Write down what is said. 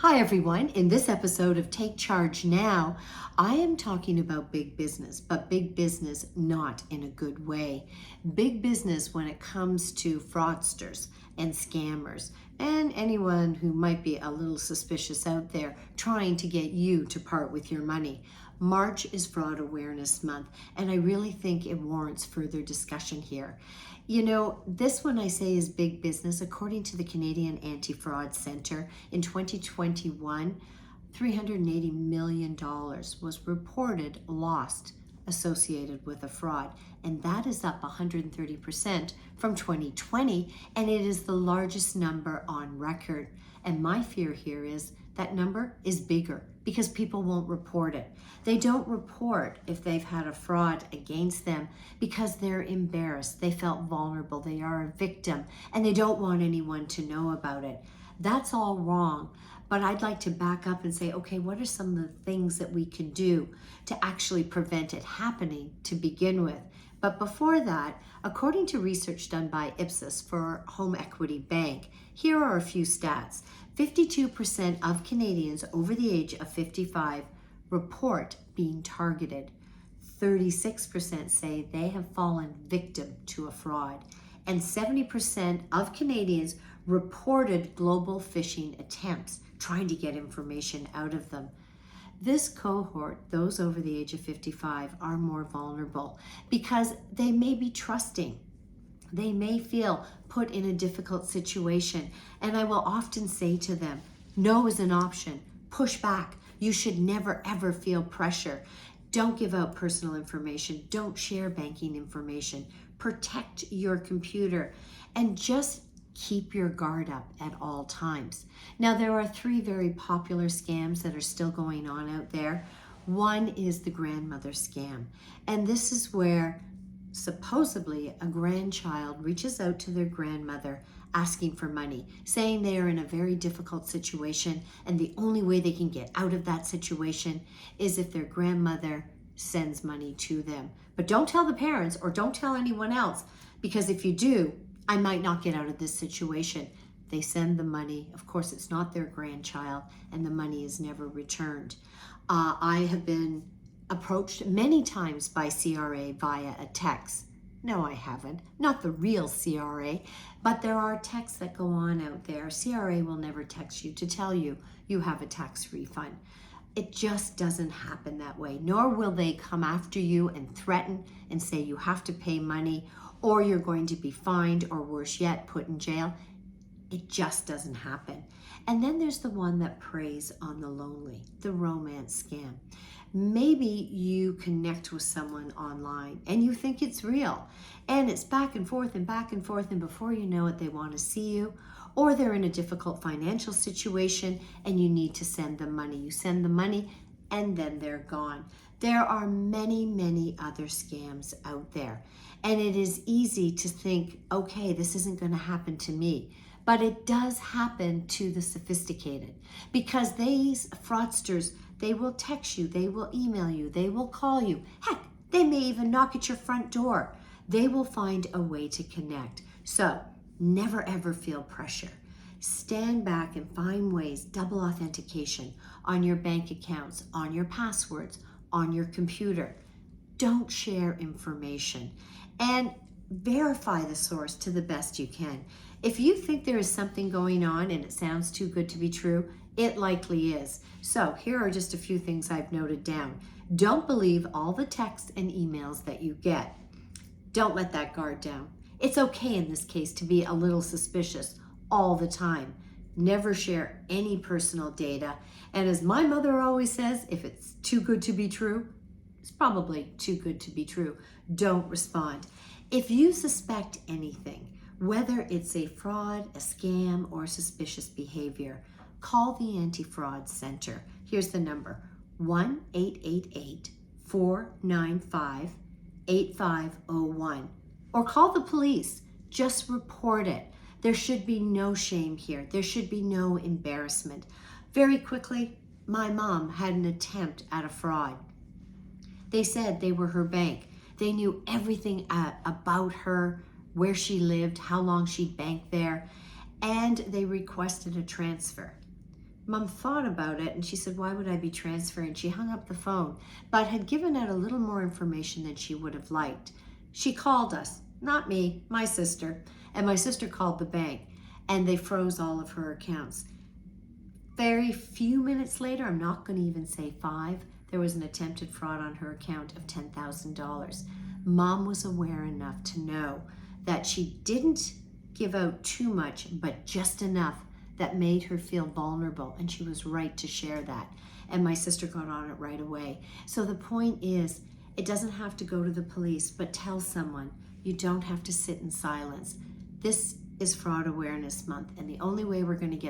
Hi everyone, in this episode of Take Charge Now, I am talking about big business, but big business not in a good way. Big business when it comes to fraudsters and scammers and anyone who might be a little suspicious out there trying to get you to part with your money. March is Fraud Awareness Month, and I really think it warrants further discussion here. You know, this one I say is big business. According to the Canadian Anti-Fraud Centre, in 2021, $380 million was reported lost associated with a fraud, and that is up 130% from 2020, and it is the largest number on record. And my fear here is that number is bigger because people won't report it. They don't report if they've had a fraud against them because they're embarrassed. They felt vulnerable. They are a victim and they don't want anyone to know about it. That's all wrong. But I'd like to back up and say, okay, what are some of the things that we can do to actually prevent it happening to begin with? But before that, according to research done by Ipsos for Home Equity Bank, here are a few stats. 52% of Canadians over the age of 55 report being targeted. 36% say they have fallen victim to a fraud. And 70% of Canadians reported global phishing attempts, trying to get information out of them. This cohort, those over the age of 55, are more vulnerable because they may be trusting. They may feel put in a difficult situation. And I will often say to them, no is an option. Push back. You should never, ever feel pressure. Don't give out personal information. Don't share banking information. Protect your computer and just keep your guard up at all times. Now, there are three very popular scams that are still going on out there. One is the grandmother scam. And this is where supposedly a grandchild reaches out to their grandmother asking for money, saying they are in a very difficult situation and the only way they can get out of that situation is if their grandmother sends money to them. But don't tell the parents or don't tell anyone else, because if you do, I might not get out of this situation. They send the money. Of course, it's not their grandchild and the money is never returned. I have been approached many times by CRA via a text. No, I haven't. Not the real CRA, but there are texts that go on out there. CRA will never text you to tell you you have a tax refund. It just doesn't happen that way, nor will they come after you and threaten and say you have to pay money or you're going to be fined or worse yet, put in jail. It just doesn't happen. And then there's the one that preys on the lonely, the romance scam. Maybe you connect with someone online and you think it's real and it's back and forth and back and forth, and before you know it, they want to see you, or they're in a difficult financial situation and you need to send them money. You send the money and then they're gone. There are many, many other scams out there. And it is easy to think, okay, this isn't going to happen to me. But it does happen to the sophisticated, because these fraudsters, they will text you, they will email you, they will call you. Heck, they may even knock at your front door. They will find a way to connect. So never ever feel pressure. Stand back and find ways, double authentication on your bank accounts, on your passwords, on your computer. Don't share information and verify the source to the best you can. If you think there is something going on and it sounds too good to be true, it likely is. So here are just a few things I've noted down. Don't believe all the texts and emails that you get. Don't let that guard down. It's okay in this case to be a little suspicious all the time. Never share any personal data. And as my mother always says, if it's too good to be true, it's probably too good to be true. Don't respond. If you suspect anything, whether it's a fraud, a scam, or suspicious behavior, call the Anti-Fraud Center. Here's the number, 1-888-495-8501. Or call the police. Just report it. There should be no shame here. There should be no embarrassment. Very quickly, my mom had an attempt at a fraud. They said they were her bank. They knew everything about her, where she lived, how long she'd banked there, and they requested a transfer. Mom thought about it and she said, why would I be transferring? She hung up the phone, but had given out a little more information than she would have liked. She called us, not me, my sister, and my sister called the bank, and they froze all of her accounts. Very few minutes later, I'm not going to even say 5, there was an attempted fraud on her account of $10,000. Mom was aware enough to know that she didn't give out too much, but just enough that made her feel vulnerable, and she was right to share that. And my sister got on it right away. So the point is, it doesn't have to go to the police, but tell someone. You don't have to sit in silence. This is Fraud Awareness Month, and the only way we're going to get